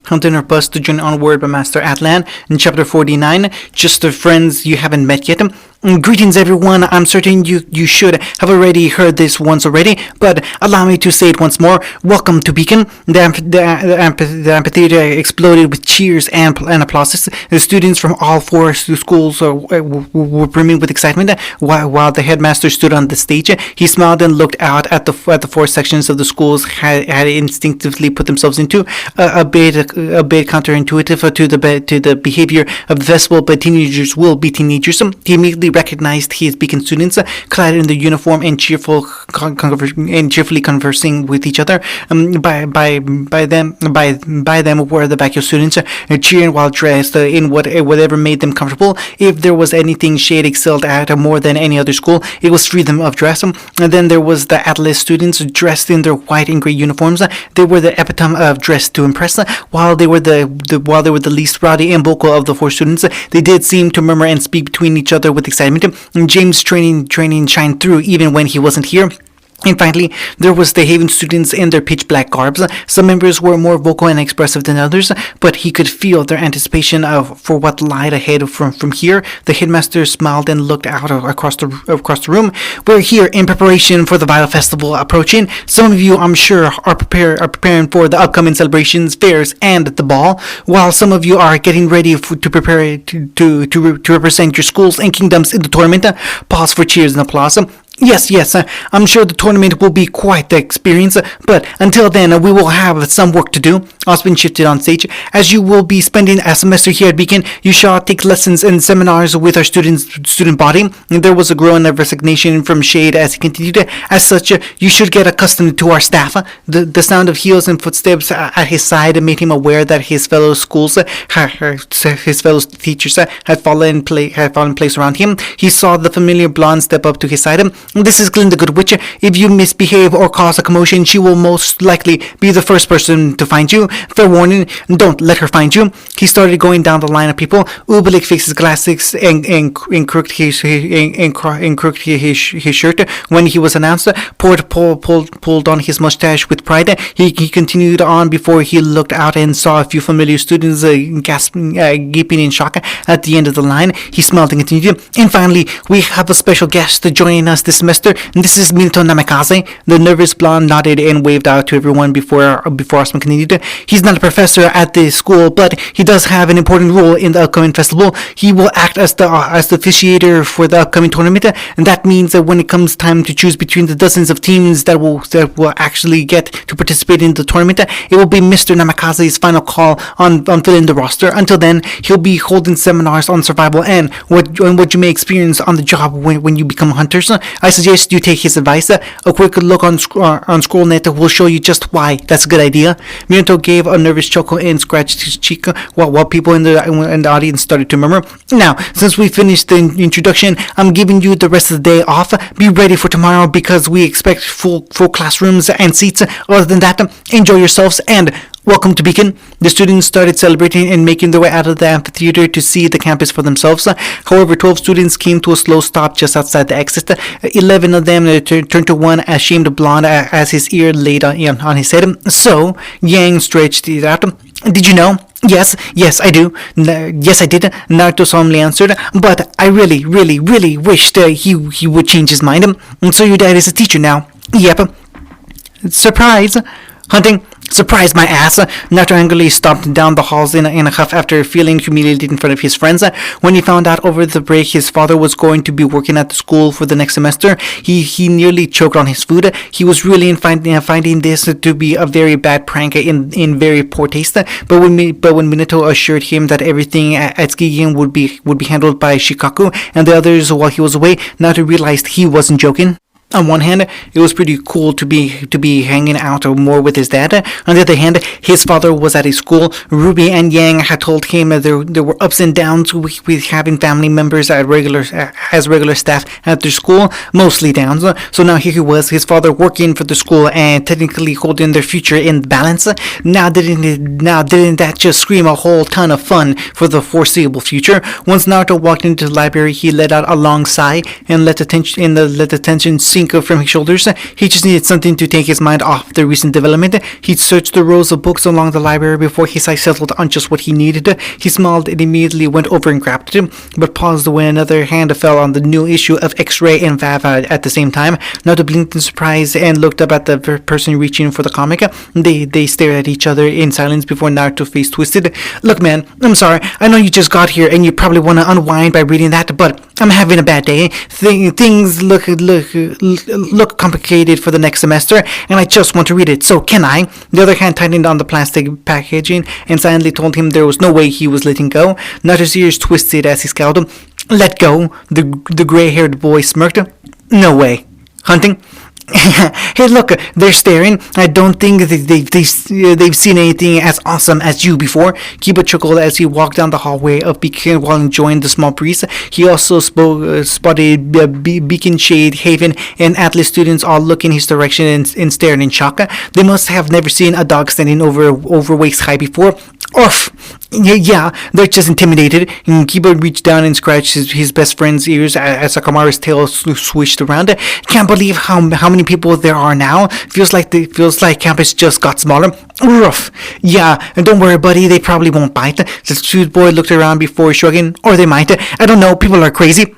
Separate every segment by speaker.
Speaker 1: Hunting or bust to join onward by Master Atlan in chapter 49, just the friends you haven't met yet. Greetings everyone, I'm certain you should have already heard this once already, but allow me to say it once more. Welcome to Beacon. The amphitheater exploded with cheers and applauses. The students from all four schools were brimming with excitement. While the headmaster stood on the stage, he smiled and looked out at the four sections of the schools had instinctively put themselves into, a bit counterintuitive to the behavior of the festival, but teenagers will be teenagers. He immediately recognized his Beacon students, clad in the uniform and cheerfully conversing with each other. By them were the vacuum students, cheering while dressed in whatever made them comfortable. If there was anything Shade excelled at more than any other school, it was freedom of dress. And then there was the Atlas students, dressed in their white and gray uniforms. They were the epitome of dress to impress. While they were the least rowdy and vocal of the four students, they did seem to murmur and speak between each other with excitement. James' training shined through even when he wasn't here. And finally, there was the Haven students in their pitch-black garbs. Some members were more vocal and expressive than others, but he could feel their anticipation for what lied ahead from here. The headmaster smiled and looked out across the room. We're here in preparation for the vital festival approaching. Some of you, I'm sure, are preparing for the upcoming celebrations, fairs, and the ball, while some of you are getting ready to prepare to represent your schools and kingdoms in the tournament. Pause for cheers and applause. Yes, I'm sure the tournament will be quite the experience, but until then, we will have some work to do. Osmond shifted on stage. As you will be spending a semester here at Beacon, you shall take lessons and seminars with our student body. There was a groan of resignation from Shade as he continued. As such, you should get accustomed to our staff. The sound of heels and footsteps at his side made him aware that his fellow teachers had fallen place around him. He saw the familiar blonde step up to his side. This is Glinda Goodwitch. If you misbehave or cause a commotion, she will most likely be the first person to find you. Fair warning, don't let her find you. He started going down the line of people. Ubalik fixed his glasses and crooked his shirt when he was announced. Pulled on his mustache with pride. He continued on before he looked out and saw a few familiar students gaping in shock at the end of the line. He smiled and continued. And finally, we have a special guest joining us this semester. This is Minato Namikaze. The nervous blonde nodded and waved out to everyone before Osman continued. He's not a professor at the school, but he does have an important role in the upcoming festival. He will act as the officiator for the upcoming tournament, and that means that when it comes time to choose between the dozens of teams that will actually get to participate in the tournament, it will be Mr. Namikaze's final call on filling the roster. Until then, he'll be holding seminars on survival and what you may experience on the job when you become hunters. I suggest you take his advice. A quick look on ScrollNet will show you just why that's a good idea. Minato gave a nervous chuckle and scratched his cheek while people in the audience started to murmur. Now, since we finished the introduction, I'm giving you the rest of the day off. Be ready for tomorrow because we expect full classrooms and seats. Other than that, enjoy yourselves and welcome to Beacon. The students started celebrating and making their way out of the amphitheater to see the campus for themselves. However, 12 students came to a slow stop just outside the exit. 11 of them turned to one ashamed blonde as his ear laid on his head. So, Yang stretched it out. Did you know? Yes, I do. Yes, I did, Naruto solemnly answered. But I really wished he would change his mind. So your dad is a teacher now. Yep. Surprise. Hunting. Surprise my ass. Naruto angrily stomped down the halls in a huff after feeling humiliated in front of his friends. When he found out over the break his father was going to be working at the school for the next semester, he nearly choked on his food. He was really finding this to be a very bad prank in very poor taste. But when Minato assured him that everything at Tsukigin would be handled by Shikaku and the others while he was away, Naruto realized he wasn't joking. On one hand, it was pretty cool to be hanging out more with his dad. On the other hand, his father was at his school. Ruby and Yang had told him there were ups and downs with having family members as regular staff at their school, mostly downs. So now here he was, his father working for the school and technically holding their future in balance. Now didn't that just scream a whole ton of fun for the foreseeable future? Once Naruto walked into the library, he let out a long sigh and let the tension sink think from his shoulders. He just needed something to take his mind off the recent development. He searched the rows of books along the library before his eyes settled on just what he needed. He smiled and immediately went over and grabbed it, but paused when another hand fell on the new issue of X-Ray and Vava at the same time. Naruto blinked in surprise and looked up at the person reaching for the comic. They stared at each other in silence before Naruto's face twisted. Look, man, I'm sorry. I know you just got here and you probably want to unwind by reading that, but I'm having a bad day. Things look complicated for the next semester, and I just want to read it. So can I? The other hand tightened on the plastic packaging and silently told him there was no way he was letting go. Naruto's ears twisted as he scowled. Let go. The gray-haired boy smirked. No way. Hunting? Hey, look, they're staring. I don't think they've seen anything as awesome as you before. Kiba chuckled as he walked down the hallway of Beacon while enjoying the small breeze. He also spotted Beacon Shade, Haven, and Atlas students all looking his direction and staring in shock. They must have never seen a dog standing over waist high before. Oof! Yeah, they're just intimidated. And Kiba reached down and scratched his best friend's ears as Akamaru's tail swished around. Can't believe how many people there are now. Feels like campus just got smaller. Rough. Yeah, and don't worry, buddy. They probably won't bite. The cute boy looked around before shrugging. Or they might. I don't know. People are crazy.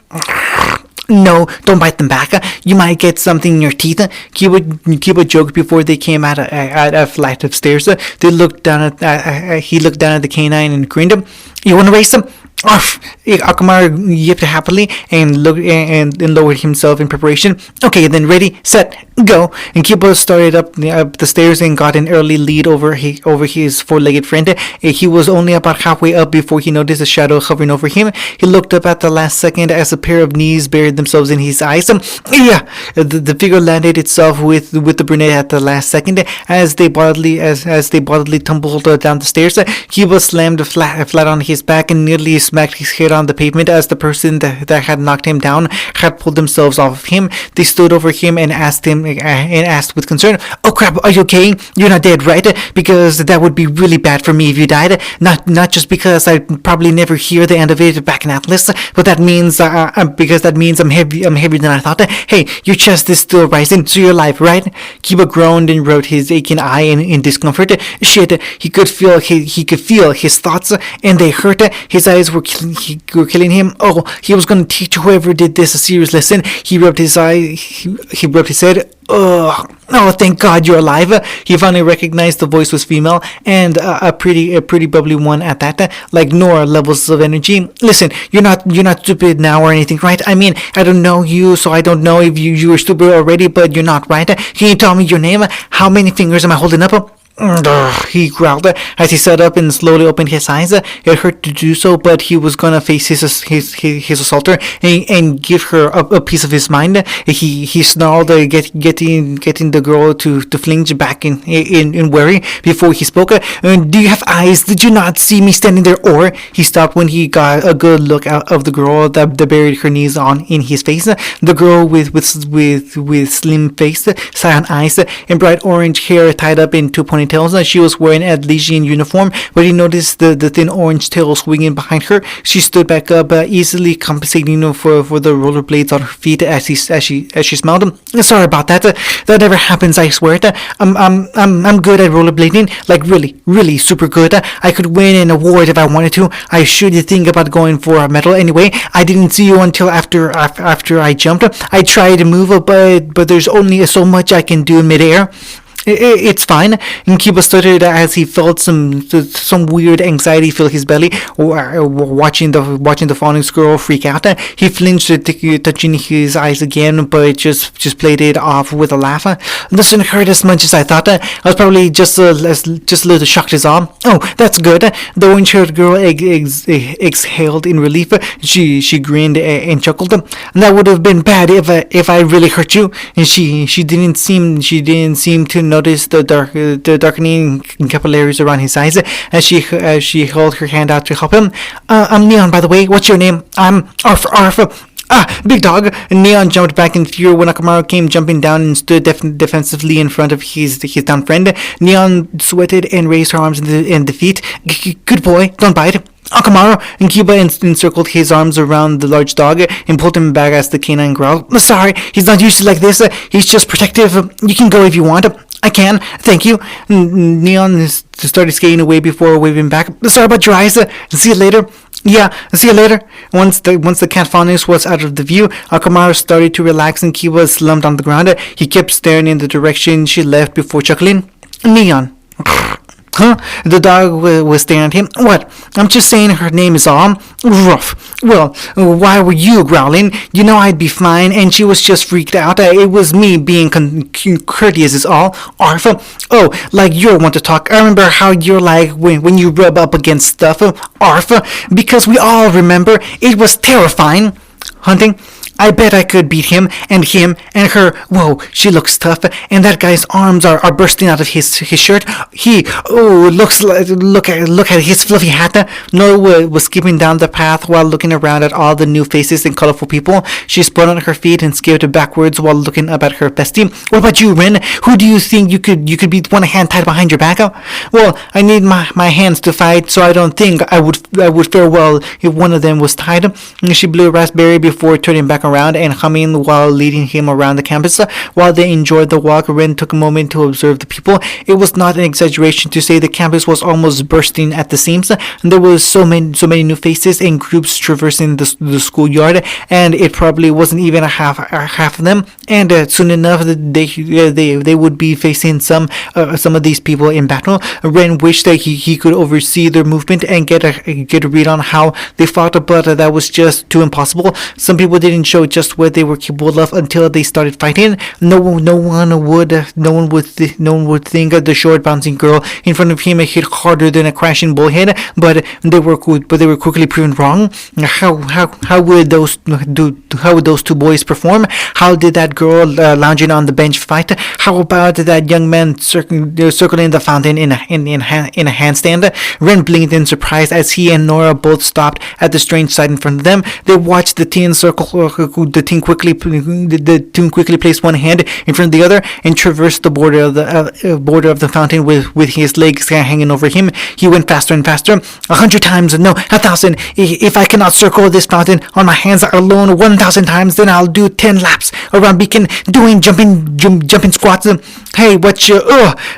Speaker 1: No, don't bite them back. You might get something in your teeth. Kiba joked before they came at a flight of stairs. He looked down at the canine and grinned. You want to race them? Arf! Akamaru yipped happily and lowered himself in preparation. Okay, then ready, set, go. And Kiba started up the stairs and got an early lead over his four-legged friend. He was only about halfway up before he noticed a shadow hovering over him. He looked up at the last second as a pair of knees buried themselves in his eyes. Yeah, the figure landed itself with the brunette at the last second as they bodily tumbled down the stairs. Kiba slammed flat on his back and nearly smacked his head on the pavement as the person that had knocked him down had pulled themselves off of him. They stood over him and asked with concern, "Oh crap, are you okay? You're not dead, right? Because that would be really bad for me if you died. Not just because I'd probably never hear the end of it back in Atlas, but that means because that means I'm heavier than I thought. Hey, your chest is still rising, so you're alive, right?" Kiba groaned and rubbed his aching eye in discomfort. Shit, he could feel his thoughts, and they hurt. His eyes were killing him. Oh, he was going to teach whoever did this a serious lesson. He rubbed his eye. He rubbed his head. Ugh. Oh, thank God you're alive. He finally recognized the voice was female and a pretty bubbly one at that, like Nora levels of energy. Listen, you're not stupid now or anything, right? I mean, I don't know you, so I don't know if you were stupid already, but you're not, right? Can you tell me your name? How many fingers am I holding up? He growled as he sat up and slowly opened his eyes. It hurt to do so, but he was gonna face his assaulter and give her a piece of his mind. He snarled, getting the girl to flinch back in worry before he spoke. Do you have eyes? Did you not see me standing there? Or he stopped when he got a good look out of the girl that buried her knees in his face. The girl with slim face, cyan eyes, and bright orange hair tied up in two ponytails. She was wearing a Legion uniform, but he noticed the thin orange tail swinging behind her. She stood back up, easily compensating for the rollerblades on her feet as she smiled. Sorry about that. That never happens, I swear. I'm good at rollerblading, like really super good. I could win an award if I wanted to. I should think about going for a medal. Anyway, I didn't see you until after I jumped. I tried to move, but there's only so much I can do in midair. It's fine. And Kiba stuttered as he felt some weird anxiety fill his belly, watching the falling squirrel freak out. He flinched, touching his eyes again, but just played it off with a laugh. Doesn't hurt as much as I thought. I was probably just a little shocked as all. Oh, that's good. The orange-haired girl exhaled in relief. She grinned and chuckled. That would have been bad if I really hurt you. And she didn't seem to noticed the darkening capillaries around his eyes as she held her hand out to help him. I'm Neon, by the way. What's your name? I'm Arf. Big dog. Neon jumped back in fear when Akamaru came jumping down and stood defensively in front of his down friend. Neon sweated and raised her arms in defeat. Good boy, don't bite. Akamaru and Kiba encircled his arms around the large dog and pulled him back as the canine growled. Sorry, he's not usually like this. He's just protective. You can go if you want. I can, thank you. Neon started skating away before waving back. Sorry about your eyes. See you later. Yeah, see you later. Once the cat phonics was out of the view, Akamaru started to relax and Kiba slumped on the ground. He kept staring in the direction she left before chuckling. Neon. Huh? The dog was staring at him. What? I'm just saying her name is all. Rough. Well, why were you growling? You know I'd be fine, and she was just freaked out. It was me being courteous is all. Arfa. Oh, like you're one to talk. I remember how you're like when you rub up against stuff. Arfa. Because we all remember. It was terrifying. Hunting. I bet I could beat him and her. Whoa, she looks tough, and that guy's arms are bursting out of his shirt. Look at his fluffy hat. Nora was skipping down the path while looking around at all the new faces and colorful people. She spun on her feet and skipped backwards while looking up at her bestie. What about you, Ren? Who do you think you could beat one hand tied behind your back? Well, I need my hands to fight, so I don't think I would fare well if one of them was tied. She blew a raspberry before turning back around and humming while leading him around the campus. While they enjoyed the walk, Ren took a moment to observe the people. It was not an exaggeration to say the campus was almost bursting at the seams. There was so many new faces and groups traversing the schoolyard, and it probably wasn't even half of them. And soon enough, they would be facing some of these people in battle. Ren wished that he could oversee their movement and get a read on how they fought, but that was just too impossible. Some people didn't show just what they were capable of until they started fighting. No one would think the short bouncing girl in front of him hit harder than a crashing bullhead, but they were quickly proven wrong. How would those two boys perform? How did that girl lounging on the bench fight? How about that young man circling the fountain in a handstand? Ren blinked in surprise as he and Nora both stopped at the strange sight in front of them. They watched the teen quickly placed one hand in front of the other and traversed the border of the fountain with his legs hanging over him. He went faster and faster. 100 times, no, 1,000. If I cannot circle this fountain on my hands alone 1,000 times, then I'll do 10 laps around Beacon, doing jumping squats. Hey, what's your?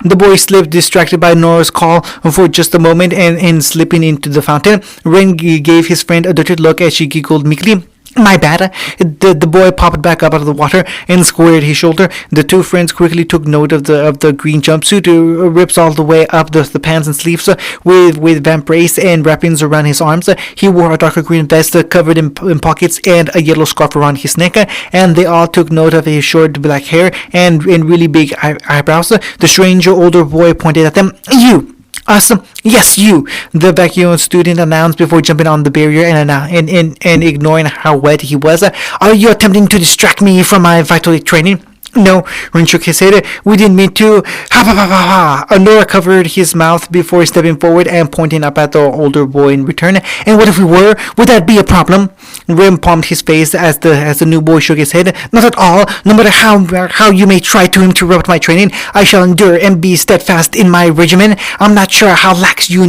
Speaker 1: The boy slipped, distracted by Nora's call for just a moment, and slipping into the fountain. Ren gave his friend a dirty look as she giggled meekly. My bad. The boy popped back up out of the water and squared his shoulder. The two friends quickly took note of the green jumpsuit, rips all the way up the pants and sleeves, with vamp brace and wrappings around his arms. He wore a darker green vest covered in pockets and a yellow scarf around his neck, and they all took note of his short black hair and really big eyebrows. The strange older boy pointed at them. You! Us? Yes, you, the vacuum student announced before jumping on the barrier and ignoring how wet he was. Are you attempting to distract me from my vital training? No, Ren shook his head. We didn't mean to. Ha ha ha ha ha. Nora covered his mouth before stepping forward and pointing up at the older boy in return. And what if we were? Would that be a problem? Ren palmed his face as the new boy shook his head. Not at all. No matter how you may try to interrupt my training, I shall endure and be steadfast in my regimen. I'm not sure how lax you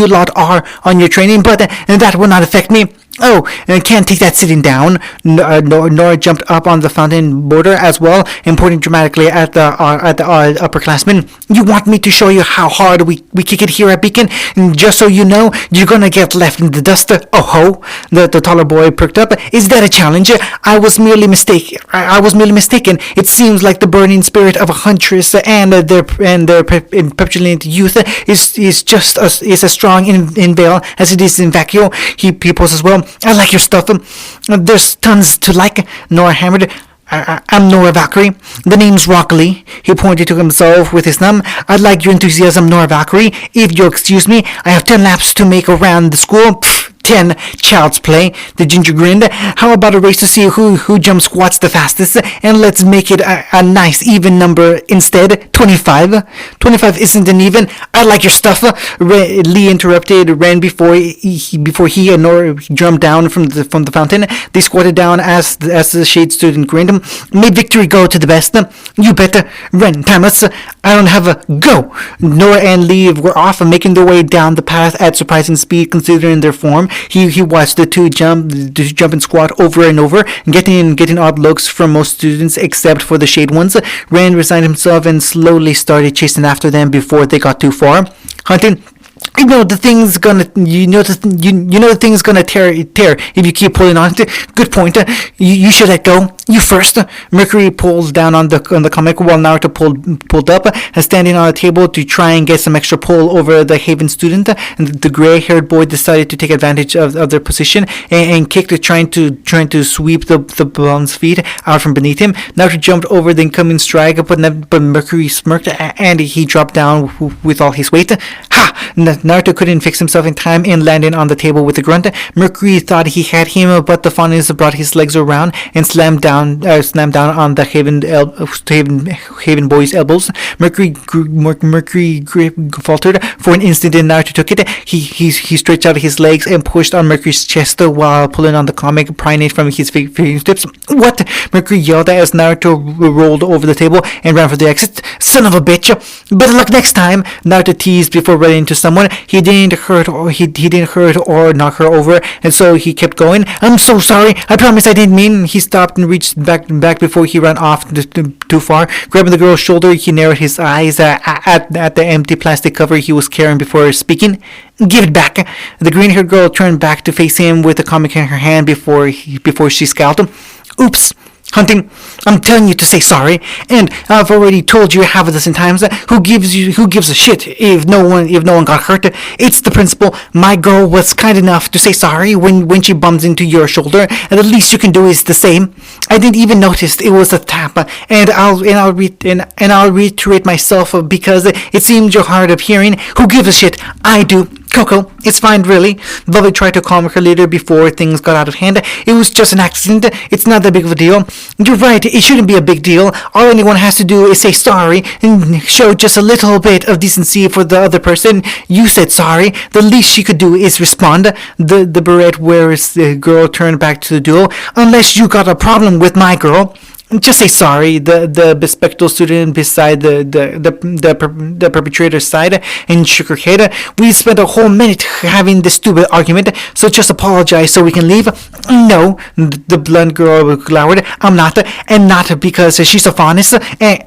Speaker 1: lot are on your training, but that will not affect me. Oh, can't take that sitting down. Nora jumped up on the fountain border as well and pointed dramatically at the upperclassmen. You want me to show you how hard we kick it here at Beacon? Just so you know, you're gonna get left in the dust. Oh ho! The taller boy perked up. Is that a challenge? I was merely mistaken. It seems like the burning spirit of a huntress and their petulant youth is just as strong in Vale as it is in Vacuo. He posed as well. I like your stuff. There's tons to like. Nora hammered. I'm Nora Valkyrie. The name's Rock Lee. He pointed to himself with his thumb. I like your enthusiasm, Nora Valkyrie. If you'll excuse me, I have 10 laps to make around the school. Pfft, 10. Child's play. The ginger grinned. How about a race to see who jump squats the fastest? And let's make it a nice even number instead. 25. 25 isn't an even. I like your stuff. Lee interrupted. Ran before he and Nora jumped down from the fountain. They squatted down as the shade student grinned. May victory go to the best. You bet. Ren, timeless. I don't have a go. Nora and Lee were off, making their way down the path at surprising speed considering their form. He watched the two jump and squat over and over, getting odd looks from most students except for the shade ones. Rand resigned himself and slowly started chasing after them before they got too far. Hunting. The thing's gonna tear if you keep pulling on it. Good point. You should let go. You first. Mercury pulled down on the comic while Naruto pulled up, standing on a table to try and get some extra pull over the Haven student. And the gray-haired boy decided to take advantage of their position and kicked, trying to sweep the blonde's feet out from beneath him. Naruto jumped over the incoming strike, but Mercury smirked and he dropped down with all his weight. Ha! Naruto couldn't fix himself in time and landed on the table with a grunt. Mercury thought he had him, but the Faunus brought his legs around and slammed down on the Haven boy's elbows. Mercury faltered for an instant, and Naruto took it. He stretched out his legs and pushed on Mercury's chest while pulling on the comic primate from his fingertips. What? Mercury yelled as Naruto rolled over the table and ran for the exit. Son of a bitch! Better luck next time! Naruto teased before running into someone. He didn't hurt or knock her over, and so he kept going. I'm so sorry. I promise I didn't mean. He stopped and reached back before he ran off too far. Grabbing the girl's shoulder, he narrowed his eyes at the empty plastic cover he was carrying before speaking. Give it back. The green-haired girl turned back to face him with the comic in her hand before she scowled. Oops. Hunting, I'm telling you to say sorry, and I've already told you half a dozen times who gives a shit if no one got hurt. It's the principal. My girl was kind enough to say sorry when she bumped into your shoulder, and the least you can do is the same. I didn't even notice it was a tap, and I'll reiterate myself because it seems you're hard of hearing. Who gives a shit? I do. Coco, it's fine, really. Velvet tried to calm her later before things got out of hand. It was just an accident. It's not that big of a deal. You're right, it shouldn't be a big deal. All anyone has to do is say sorry and show just a little bit of decency for the other person. You said sorry. The least she could do is respond. The beret wearer's girl turned back to the duo. Unless you got a problem with my girl. Just say sorry. The bespectacled student beside the perpetrator's side and shook her head. We spent a whole minute having this stupid argument, so just apologize so we can leave. No, the blonde girl glowered. I'm not, and not because she's a honest.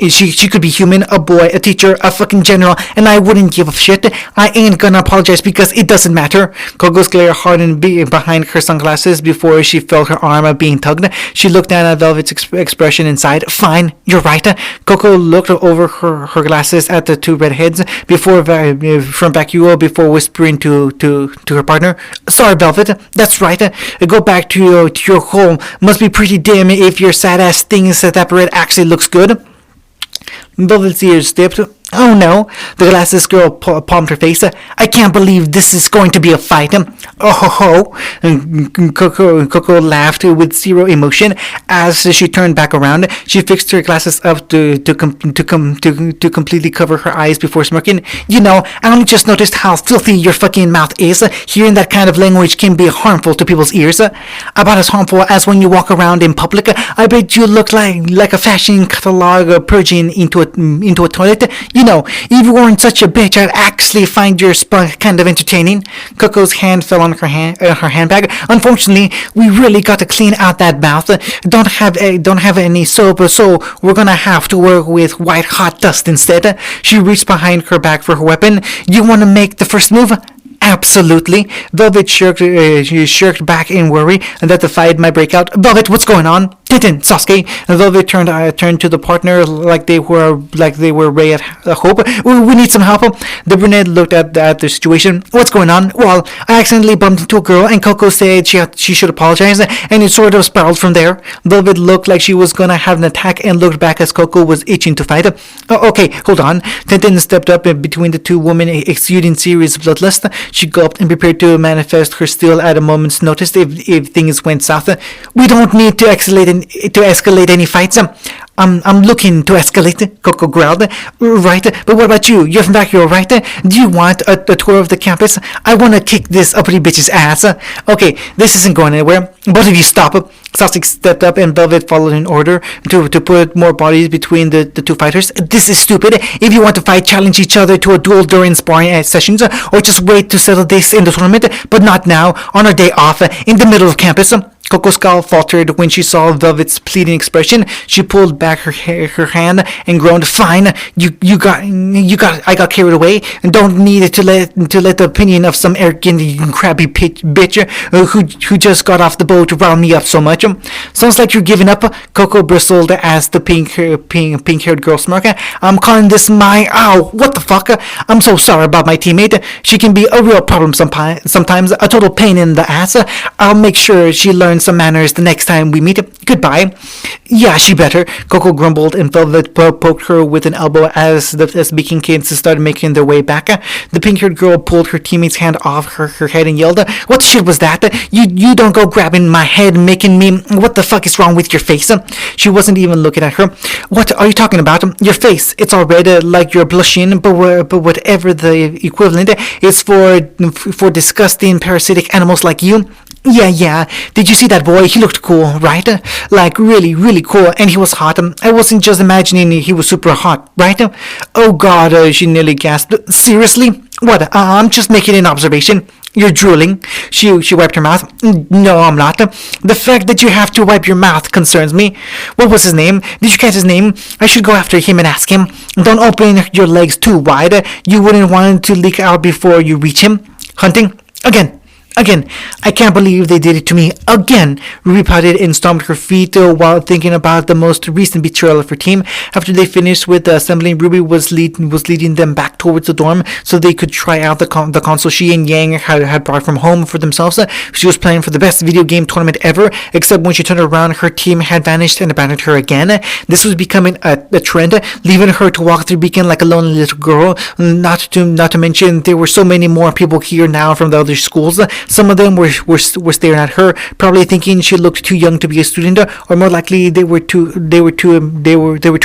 Speaker 1: She could be human, a boy, a teacher, a fucking general, and I wouldn't give a shit. I ain't gonna apologize because it doesn't matter. Coco's glare hardened behind her sunglasses before she felt her arm being tugged. She looked down at Velvet's expression inside. Fine, you're right. Coco looked over her glasses at the two redheads from vacuo before whispering to her partner. Sorry, Velvet. That's right. Go back to your home. Must be pretty dim if your sad ass thinks that bread actually looks good. Velvet's ears dipped. Oh no, the glasses girl palmed her face. I can't believe this is going to be a fight. Oh ho ho. Coco laughed with zero emotion as she turned back around. She fixed her glasses up to completely cover her eyes before smirking. You know, I only just noticed how filthy your fucking mouth is. Hearing that kind of language can be harmful to people's ears. About as harmful as when you walk around in public. I bet you look like a fashion catalog purging into a toilet. You know, if you weren't such a bitch, I'd actually find your spunk kind of entertaining. Coco's hand fell on her handbag. Unfortunately, we really got to clean out that mouth. Don't have any soap, so we're gonna have to work with white hot dust instead. She reached behind her back for her weapon. You want to make the first move? Absolutely. Velvet shirked back in worry that the fight might break out. Velvet, what's going on? Tintin, Sasuke, and Velvet turned to the partner like they were Ray at Hope. We need some help. The brunette looked at the situation. What's going on? Well, I accidentally bumped into a girl, and Coco said she should apologize, and it sort of spiraled from there. Velvet looked like she was gonna have an attack and looked back as Coco was itching to fight. Okay, hold on. Tintin stepped up between the two women, exuding serious bloodlust. She gulped and prepared to manifest her steel at a moment's notice if things went south. We don't need to escalate any fights. I'm looking to escalate, Coco growled. Right, but what about you? You're from back here, right? Do you want a tour of the campus? I want to kick this uppity bitch's ass. Okay, this isn't going anywhere. Both of you stop. Sasuke stepped up and Velvet followed in order to put more bodies between the two fighters. This is stupid. If you want to fight, challenge each other to a duel during sparring sessions, or just wait to settle this in the tournament, but not now, on our day off, in the middle of campus. Coco's skull faltered when she saw Velvet's pleading expression. She pulled back her hand and groaned, "Fine, I got carried away, and don't need to let the opinion of some arrogant, crabby bitch who just got off the boat rile me up so much." Sounds like you're giving up. Coco bristled as the pink-haired girl smirked. I'm calling this my ow. What the fuck? I'm so sorry about my teammate. She can be a real problem sometimes, a total pain in the ass. I'll make sure she learns some manners the next time we meet. Goodbye. Yeah, she better. Coco grumbled, and Velvet poked her with an elbow as the speaking kids started making their way back. The pink-haired girl pulled her teammate's hand off her head and yelled, "What the shit was that? You don't go grabbing my head, making me... What the fuck is wrong with your face?" She wasn't even looking at her. "What are you talking about? Your face. It's all red, like you're blushing, but whatever the equivalent is for disgusting parasitic animals like you." Yeah. Did you see that boy? He looked cool, right? Like, really, really cool. And he was hot. I wasn't just imagining he was super hot, right? Oh, God, she nearly gasped. Seriously? What? I'm just making an observation. You're drooling. She wiped her mouth. No, I'm not. The fact that you have to wipe your mouth concerns me. What was his name? Did you catch his name? I should go after him and ask him. Don't open your legs too wide. You wouldn't want it to leak out before you reach him. Hunting? Again, I can't believe they did it to me. Again, Ruby pouted and stomped her feet while thinking about the most recent betrayal of her team. After they finished with assembling, Ruby was leading them back towards the dorm so they could try out the console she and Yang had brought from home for themselves. She was planning for the best video game tournament ever, except when she turned around, her team had vanished and abandoned her again. This was becoming a trend, leaving her to walk through Beacon like a lonely little girl. Not to mention, there were so many more people here now from the other schools. Some of them were staring at her, probably thinking she looked too young to be a student, or more likely they were too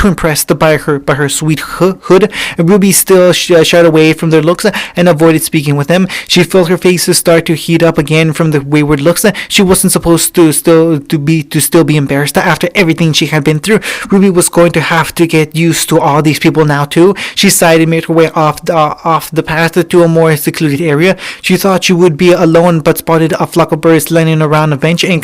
Speaker 1: impressed by her sweet hood. Ruby still shied away from their looks and avoided speaking with them. She felt her face start to heat up again from the wayward looks. She wasn't supposed to still be embarrassed after everything she had been through. Ruby was going to have to get used to all these people now too. She sighed and made her way off the path to a more secluded area. She thought she would be alone, but spotted a flock of birds landing around a bench and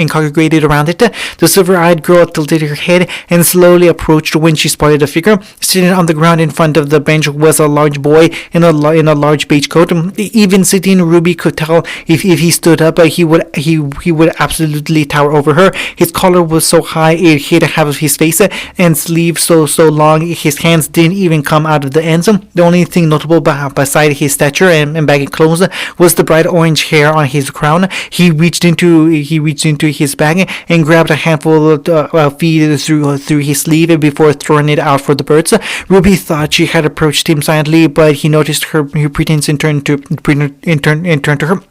Speaker 1: congregated around it. The silver-eyed girl tilted her head and slowly approached when she spotted a figure. Sitting on the ground in front of the bench was a large boy in a large beige coat. Even sitting, Ruby could tell if he stood up, he would absolutely tower over her. His collar was so high it hid half of his face, and sleeves so long his hands didn't even come out of the ends. The only thing notable beside his stature and baggy clothes was the bright orange hair on his crown. He reached into his bag and grabbed a handful of feed through his sleeve before throwing it out for the birds. Ruby thought she had approached him silently, but he noticed her pretense and turned to her.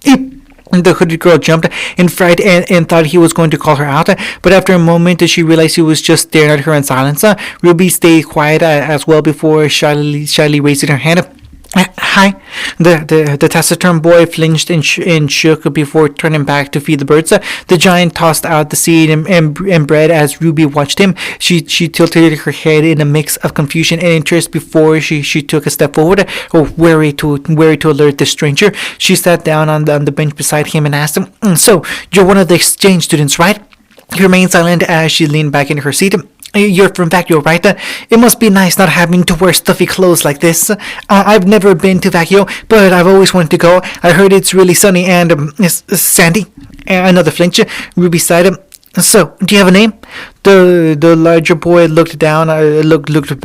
Speaker 1: The hooded girl jumped in fright and thought he was going to call her out, but after a moment she realized he was just staring at her in silence. Ruby stayed quiet as well before shyly raising her hand. Hi. The taciturn boy flinched and shook before turning back to feed the birds. The giant tossed out the seed and bread as Ruby watched him. She tilted her head in a mix of confusion and interest before she took a step forward, wary to alert the stranger. She sat down on the bench beside him and asked him, "So, you're one of the exchange students, right?" He remained silent as she leaned back in her seat. You're from Vacchio, right? It must be nice not having to wear stuffy clothes like this. I've never been to Vacchio, but I've always wanted to go. I heard it's really sunny and sandy. Another flinch. Ruby sighed. So, do you have a name? The larger boy looked down, looked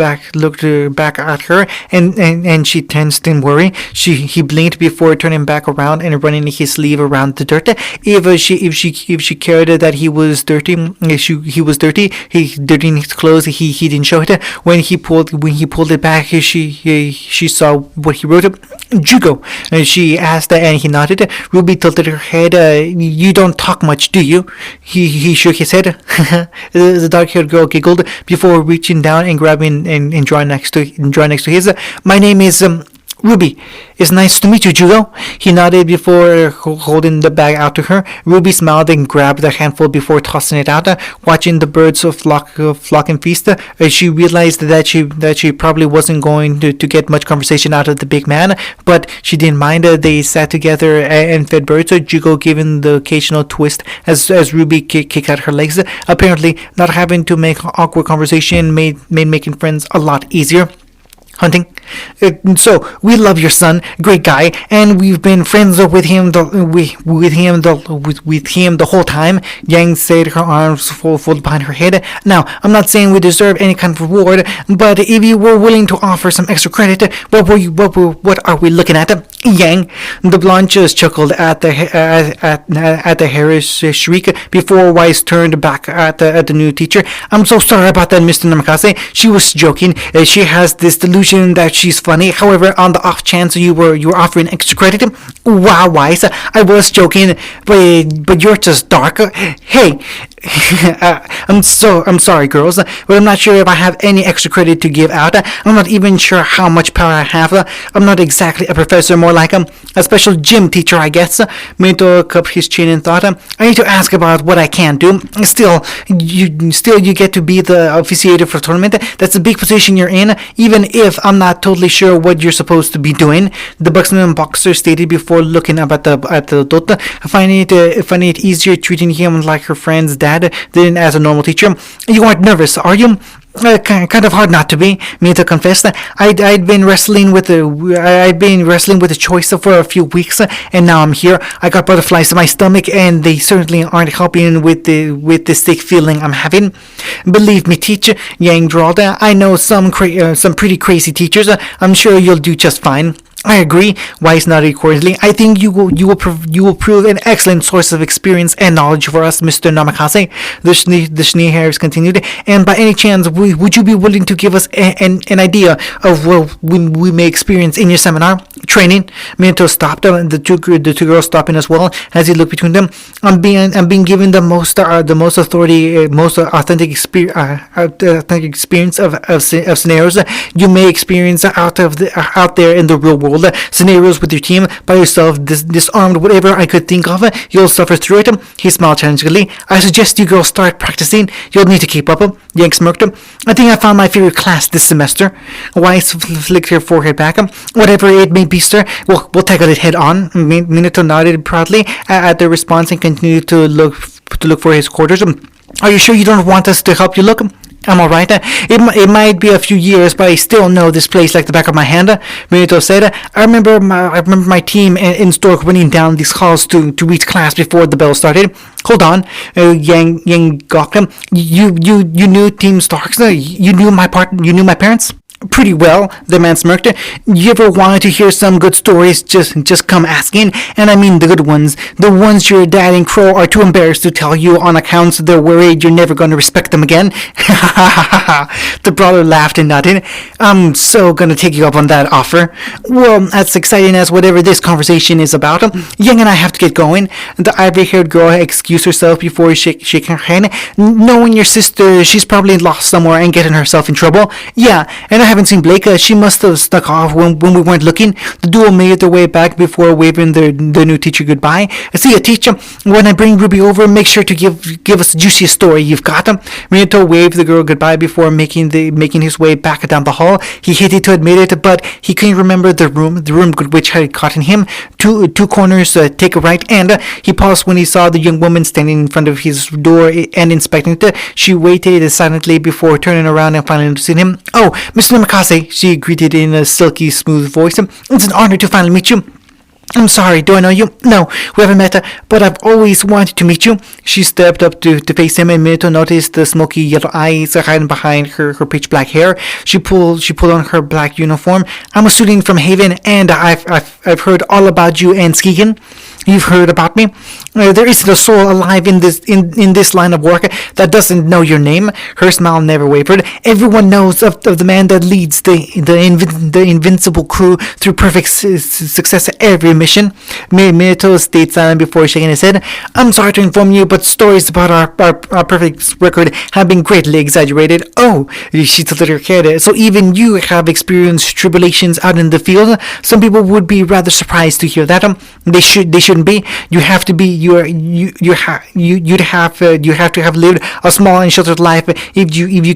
Speaker 1: back at her, and she tensed in worry. He blinked before turning back around and running his sleeve around the dirt. If she cared that he was dirty, he was dirty. He dirty in his clothes. He didn't show it. When he pulled it back, she saw what he wrote. Jugo. She asked, and he nodded. Ruby tilted her head. You don't talk much, do you? He shook his head. The dark-haired girl giggled before reaching down and grabbing and drawing next to his. My name is Ruby. It's nice to meet you, Jugo. He nodded before holding the bag out to her. Ruby smiled and grabbed a handful before tossing it out. Watching the birds flock and feast, she realized that she probably wasn't going to get much conversation out of the big man, but she didn't mind. They sat together and fed birds, Jugo giving the occasional twist as Ruby kicked out her legs. Apparently, not having to make awkward conversation made making friends a lot easier. Hunting. So we love your son, great guy, and we've been friends with him the whole time. Yang said, her arms folded behind her head. Now, I'm not saying we deserve any kind of reward, but if you were willing to offer some extra credit, what are we looking at? Yang, the blonde just chuckled at the hairish shriek before Weiss turned back at the new teacher. I'm so sorry about that, Mr. Namakase. She was joking. She has this delusion that she's funny. However, on the off chance you were offering extra credit, wow, Weiss, I was joking, but you're just dark. Hey, I'm sorry, girls, but I'm not sure if I have any extra credit to give out. I'm not even sure how much power I have. I'm not exactly a professor, more like a special gym teacher, I guess. Minto cupped his chin and thought, I need to ask about what I can do. Still, you get to be the officiator for the tournament. That's a big position you're in, even if I'm not totally sure what you're supposed to be doing. The Buxman boxer stated before looking up at the adult, finding it easier treating him like her friend's dad than as a normal teacher. You aren't nervous, are you? Kind of hard not to be, Mita confessed. I'd been wrestling with the choice for a few weeks, and now I'm here. I got butterflies in my stomach, and they certainly aren't helping with the sick feeling I'm having. Believe me, teacher, Yang drawled. I know some pretty crazy teachers. I'm sure you'll do just fine. I agree, Weiss nodded accordingly. I think you will prove an excellent source of experience and knowledge for us, Mr. Namakase. The Schneehairs continued. And by any chance, would you be willing to give us an idea of what we may experience in your seminar? Training? Minto stopped, the two girls stopping as well as he looked between them. I'm being given the most authentic experience of scenarios you may experience out there in the real world. Scenarios with your team, by yourself, disarmed, whatever I could think of, you'll suffer through it. He smiled challengingly. I suggest you girls start practicing. You'll need to keep up. Yang smirked. I think I found my favorite class this semester. Weiss flicked her forehead back. Whatever it may be, sir, we'll tackle it head on. Minato nodded proudly at the response and continued to look for his quarters. Are you sure you don't want us to help you look? I'm alright. It might be a few years, but I still know this place like the back of my hand. Benito said, I remember my team in Stork running down these halls to reach class before the bell started. Hold on, Yang gawked. You knew Team Starks? You knew my parents? Pretty well, the man smirked. You ever wanted to hear some good stories? Just come asking, and I mean the good ones. The ones your dad and Crow are too embarrassed to tell you on accounts they're worried you're never going to respect them again. The brother laughed and nodded. I'm so gonna take you up on that offer. Well, as exciting as whatever this conversation is about, Yang and I have to get going. The ivory-haired girl excused herself before shaking her head. Knowing your sister, she's probably lost somewhere and getting herself in trouble. Yeah, and I haven't seen Blake. She must have snuck off when we weren't looking. The duo made their way back before waving the new teacher goodbye. See ya, teacher. When I bring Ruby over, make sure to give us the juiciest story you've got. Minato waved the girl goodbye before making his way back down the hall. He hated to admit it, but he couldn't remember the room which had caught in him. Two corners, take a right, and he paused when he saw the young woman standing in front of his door and inspecting it. She waited silently before turning around and finally noticing him. Oh, Mr. Namakase, she greeted in a silky, smooth voice. It's an honor to finally meet you. I'm sorry, do I know you? No, we haven't met, but I've always wanted to meet you. She stepped up to face him, and Minato noticed the smoky yellow eyes hiding behind her pitch black hair. She pulled on her black uniform. I'm a student from Haven, and I've heard all about you and Skigan. You've heard about me. There isn't a soul alive in this line of work that doesn't know your name. Her smile never wavered. Everyone knows of the man that leads the invincible crew through perfect success at every mission. Minato stayed silent before shaking his head. I'm sorry to inform you, but stories about our perfect record have been greatly exaggerated. Oh, she tilted her head. So even you have experienced tribulations out in the field. Some people would be rather surprised to hear that. They shouldn't be. You have to be. You have to have lived a small and sheltered life if you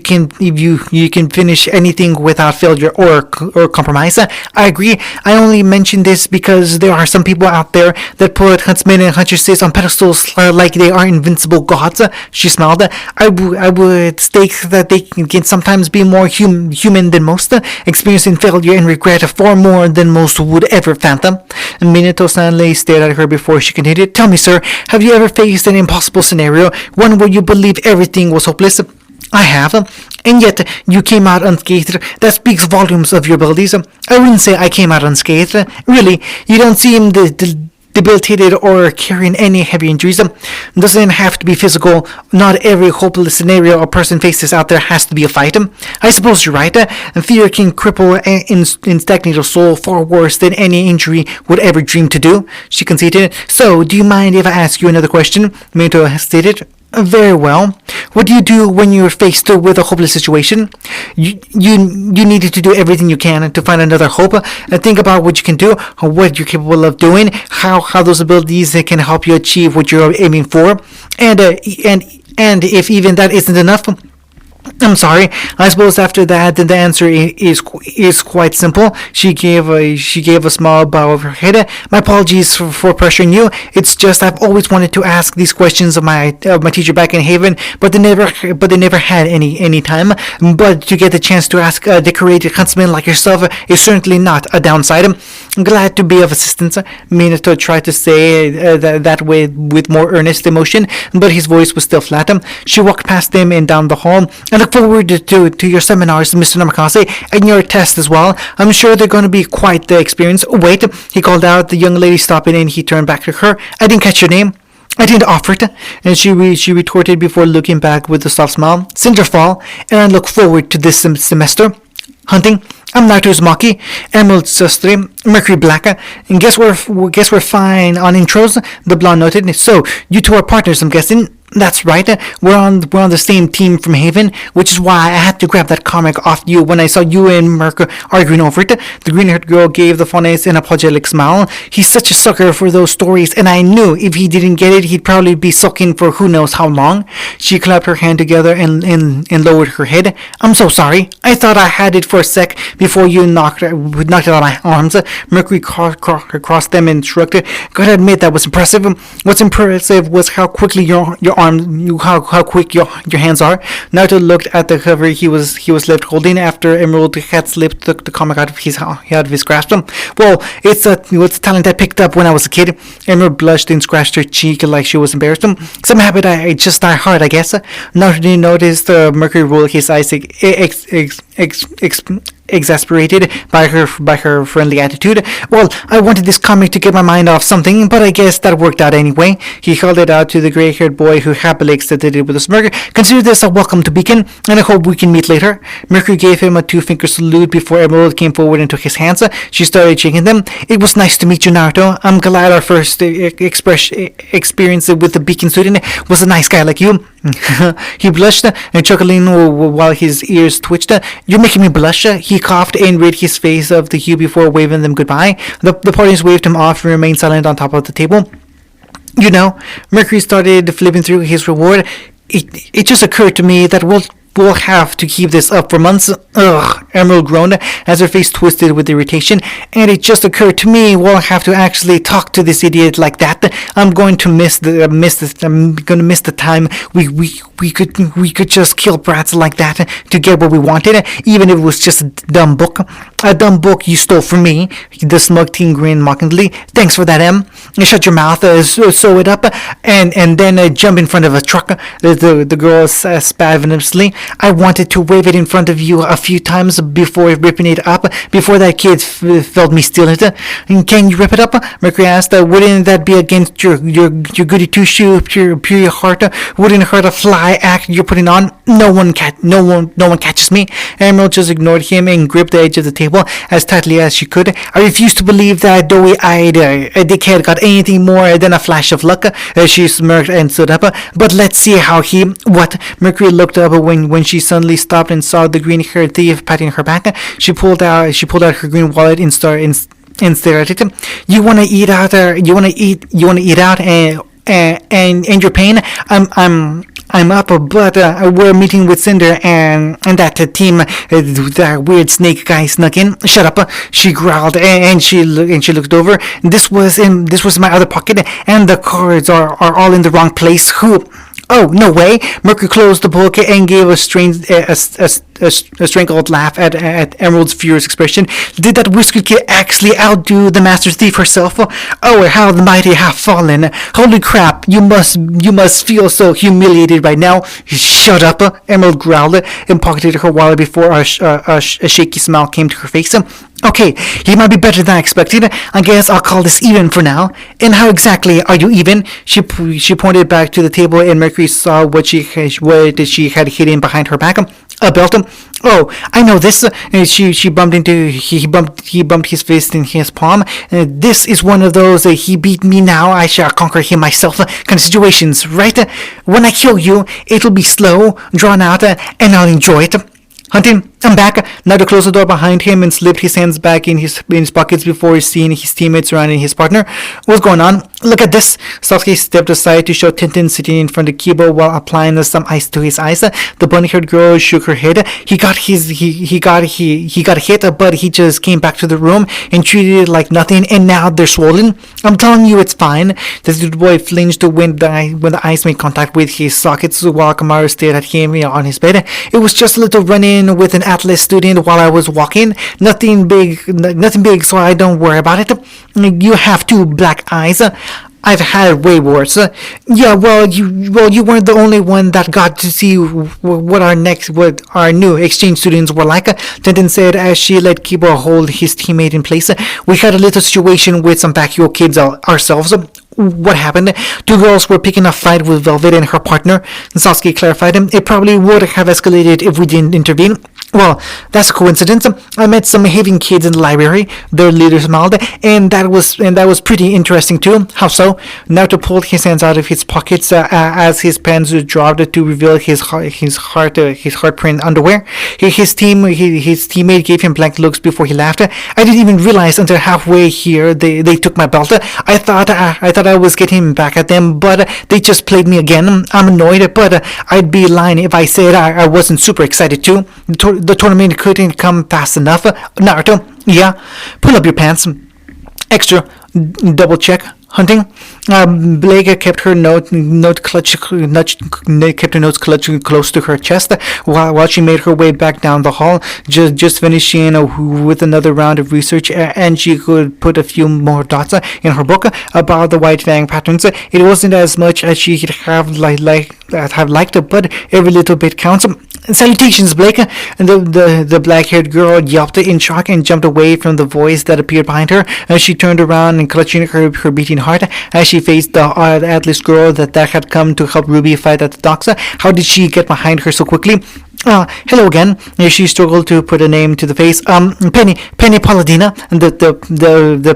Speaker 1: can finish anything without failure or compromise. I agree. I only mention this because there are some people out there that put huntsmen and huntresses on pedestals like they are invincible gods. She smiled. I would stake that they can sometimes be more human than most, experiencing failure and regret far more than most would ever fathom. Minato silently stared at her before she continued. Tell me, sir, have you ever faced an impossible scenario, one where you believe everything was hopeless? I have, and yet you came out unscathed. That speaks volumes of your abilities. I wouldn't say I came out unscathed. Really, you don't seem debilitated or carrying any heavy injuries. Doesn't have to be physical. Not every hopeless scenario a person faces out there has to be a fight. I suppose you're right. Fear can cripple and stagnate a soul far worse than any injury would ever dream to do. She conceded. So, do you mind if I ask you another question? Minato stated. Very well. What do you do when you're faced with a hopeless situation? You needed to do everything you can to find another hope. Think about what you can do, what you're capable of doing, how those abilities can help you achieve what you're aiming for, and if even that isn't enough. I'm sorry. I suppose after that, the answer is quite simple. She gave a small bow of her head. My apologies for pressuring you. It's just I've always wanted to ask these questions of my teacher back in Haven, but they never had any time. But to get the chance to ask a decorated huntsman like yourself is certainly not a downside. I'm glad to be of assistance. Minato tried to say that way with more earnest emotion, but his voice was still flat. She walked past him and down the hall. I look forward to your seminars, Mr. Namakase, and your test as well. I'm sure they're going to be quite the experience. Wait, he called out. The young lady stopped and he turned back to her. I didn't catch your name. I didn't offer it, and she retorted before looking back with a soft smile. Cinderfall, and I look forward to this semester. Hunting. I'm Naruto Uzumaki, Emerald Sastre, Mercury Black, and guess we're fine on intros. The blonde noted. So you two are partners, I'm guessing. That's right. We're on the same team from Haven, which is why I had to grab that comic off you when I saw you and Merc arguing over it. The green-haired girl gave the funniest and apologetic smile. He's such a sucker for those stories, and I knew if he didn't get it, he'd probably be sulking for who knows how long. She clapped her hand together and lowered her head. I'm so sorry. I thought I had it for a sec before you knocked it out of my arms. Mercury crossed them and shrugged. Gotta admit that was impressive. What's impressive was how quickly your how quick your hands are. Naruto looked at the cover he was left holding after Emerald had slipped the comic out of his grasp. Well, it's a talent I picked up when I was a kid. Emerald blushed and scratched her cheek like she was embarrassed. Some habit I just die hard, I guess. Naruto noticed Mercury roll his eyes exasperated by her friendly attitude. Well, I wanted this comic to get my mind off something, but I guess that worked out anyway. He held it out to the gray-haired boy who happily accepted it with a smirk. Consider this a welcome to Beacon, and I hope we can meet later. Mercury gave him a two-finger salute before Emerald came forward and took his hands. She started shaking them. It was nice to meet you, Naruto. I'm glad our first experience with the Beacon student was a nice guy like you. He blushed, chuckling while his ears twitched. You're making me blush. He coughed and rid his face of the hue before waving them goodbye. The parties waved him off and remained silent on top of the table. You know, Mercury started flipping through his reward. It just occurred to me that We'll have to keep this up for months. Ugh, Emerald groaned as her face twisted with irritation. And it just occurred to me, we'll have to actually talk to this idiot like that. I'm going to miss the time we could just kill brats like that to get what we wanted, even if it was just a dumb book. A dumb book you stole from me. The smug teen grinned mockingly. Thanks for that, Em. Shut your mouth, sew it up, and then jump in front of a truck. The girl spat venomously. I wanted to wave it in front of you a few times before ripping it up, before that kid felt me steal it. Can you rip it up? Mercury asked. Wouldn't that be against your goody two-shoe, pure heart? Wouldn't hurt a fly act you're putting on? No one catches me. Emerald just ignored him and gripped the edge of the table as tightly as she could. I refuse to believe that doughy-eyed dickhead got anything more than a flash of luck. She smirked and stood up. But let's see how he... What? Mercury looked up when she suddenly stopped and saw the green-haired thief patting her back. She pulled out her green wallet and stared at it. You wanna eat out? You wanna eat out and your pain? I'm up, but we're meeting with Cinder and that team. That weird snake guy snuck in. Shut up! She growled, and she looked over. This was my other pocket, and the cards are all in the wrong place. Who? Oh, no way! Mercury closed the book and gave a strangled laugh at Emerald's furious expression. Did that whiskered kid actually outdo the master thief herself? Oh, how the mighty have fallen! Holy crap! You must feel so humiliated right now. Shut up! Emerald growled and pocketed her wallet before a shaky smile came to her face. Okay, he might be better than I expected. I guess I'll call this even for now. And how exactly are you even? She pointed back to the table, and Mercury saw what she had hidden behind her back. A belt. Oh, I know this. He bumped his fist in his palm. This is one of those he beat me now, I shall conquer him myself kind of situations, right? When I kill you, it'll be slow, drawn out, and I'll enjoy it. Hunting, I'm back. Naruto closed the door behind him and slipped his hands back in his pockets before seeing his teammates surrounding his partner. What's going on? Look at this. Sasuke stepped aside to show Tintin sitting in front of Kiba while applying some ice to his eyes. The bunny-haired girl shook her head. He got hit, but he just came back to the room and treated it like nothing, and now they're swollen. I'm telling you, it's fine. The little boy flinched when the ice made contact with his sockets while Kamaru stared at him on his bed. It was just a little run-in with an Atlas student while I was walking. Nothing big, so I don't worry about it. You have two black eyes. I've had way worse. Yeah, well, you weren't the only one that got to see what our new exchange students were like. Tintin said as she let Kiba hold his teammate in place. We had a little situation with some Bakugo kids ourselves. What happened? Two girls were picking a fight with Velvet and her partner. Sasuke clarified. It probably would have escalated if we didn't intervene. Well, that's a coincidence. I met some behaving kids in the library. Their leader smiled, and that was pretty interesting too. How so? Naruto pulled his hands out of his pockets as his pants dropped to reveal his heart-print underwear. His teammate gave him blank looks before he laughed. I didn't even realize until halfway here they took my belt. I thought I was getting back at them, but they just played me again. I'm annoyed, but I'd be lying if I said I wasn't super excited too. The tournament couldn't come fast enough. Naruto, yeah, pull up your pants. Extra, double check. Hunting. Blake kept her notes clutched close to her chest while she made her way back down the hall, just finishing with another round of research, and she could put a few more dots in her book about the white fang patterns. It wasn't as much as she'd have liked, but every little bit counts. Salutations, Blake. The black-haired girl yelped in shock and jumped away from the voice that appeared behind her. She turned around and clutching her beating heart as she faced the Atlas girl that had come to help Ruby fight at the docks. How did she get behind her so quickly? Hello again. She struggled to put a name to the face. Penny Palladina. The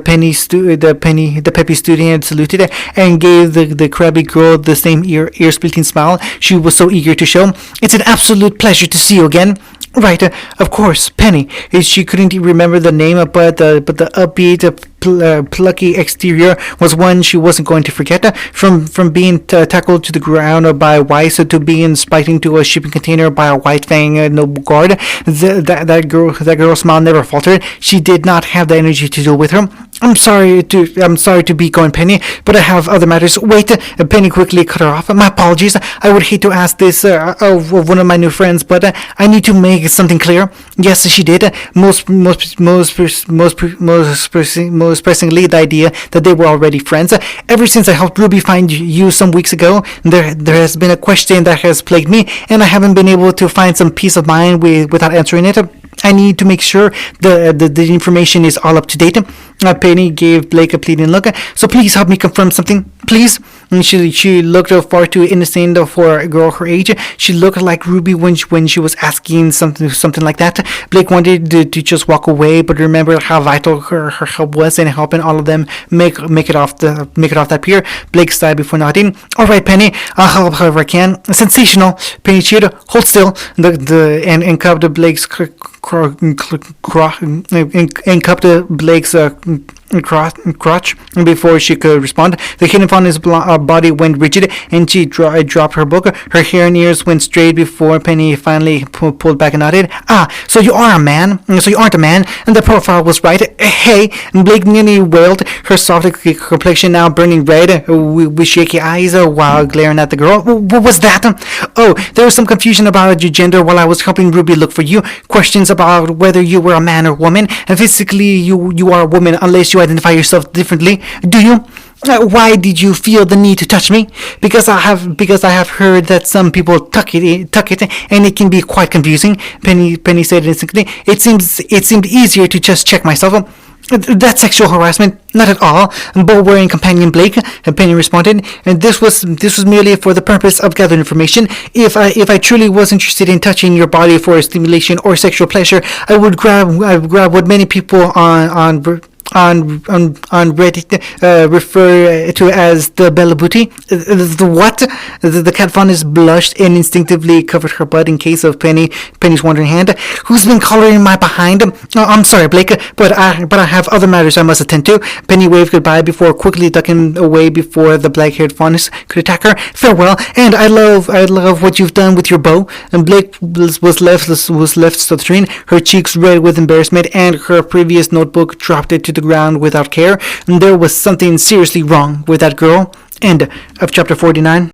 Speaker 1: peppy student saluted and gave the crabby girl the same ear-splitting smile she was so eager to show. It's an absolute pleasure to see you again. Right, of course, Penny. She couldn't remember the name, but the upbeat, plucky exterior was one she wasn't going to forget. From being tackled to the ground by Weiss to being spiking to a shipping container by a white fang noble guard, that girl's smile never faltered. She did not have the energy to deal with her. I'm sorry to be going, Penny, but I have other matters. Wait, Penny quickly cut her off. My apologies. I would hate to ask this of one of my new friends, but I need to make something clear. Yes, she did. Most pressingly, the idea that they were already friends. Ever since I helped Ruby find you some weeks ago, there has been a question that has plagued me, and I haven't been able to find some peace of mind without answering it. I need to make sure the information is all up to date. Penny gave Blake a pleading look. So please help me confirm something, please. And she looked far too innocent for a girl her age. She looked like Ruby when she was asking something like that. Blake wanted to just walk away, but remembered how vital her help was in helping all of them make it off that pier. Blake sighed before nodding. All right, Penny, I'll help however I can. Sensational. Penny cheered. Hold still. And cupped Blake's crotch before she could respond. The hand on his body went rigid, and she dropped her book. Her hair and ears went straight before Penny finally pulled back and nodded. So you are a man. So you aren't a man. And the profile was right. Hey, Blake nearly wailed, her soft complexion now burning red, with shaky eyes while glaring at the girl. What was that? Oh, there was some confusion about your gender while I was helping Ruby look for you. Questions about whether you were a man or woman. And physically, you are a woman unless you identify yourself differently. Do you? Why did you feel the need to touch me? Because I have heard that some people tuck it, and it can be quite confusing. Penny said instantly. It seemed easier to just check myself. That's sexual harassment, not at all. Bow-wearing companion Blake, Penny responded. And this was merely for the purpose of gathering information. If I truly was interested in touching your body for stimulation or sexual pleasure, I would grab what many people on Reddit refer to as the Bella Booty. The what? The cat faunus blushed and instinctively covered her butt in case of Penny's wandering hand. Who's been collaring my behind? I'm sorry, Blake, but I have other matters I must attend to. Penny waved goodbye before quickly ducking away before the black-haired faunus could attack her. Farewell, and I love what you've done with your bow. And Blake was left stuttering, her cheeks red with embarrassment, and her previous notebook dropped it to the ground without care. And there was something seriously wrong with that girl. End of chapter 49.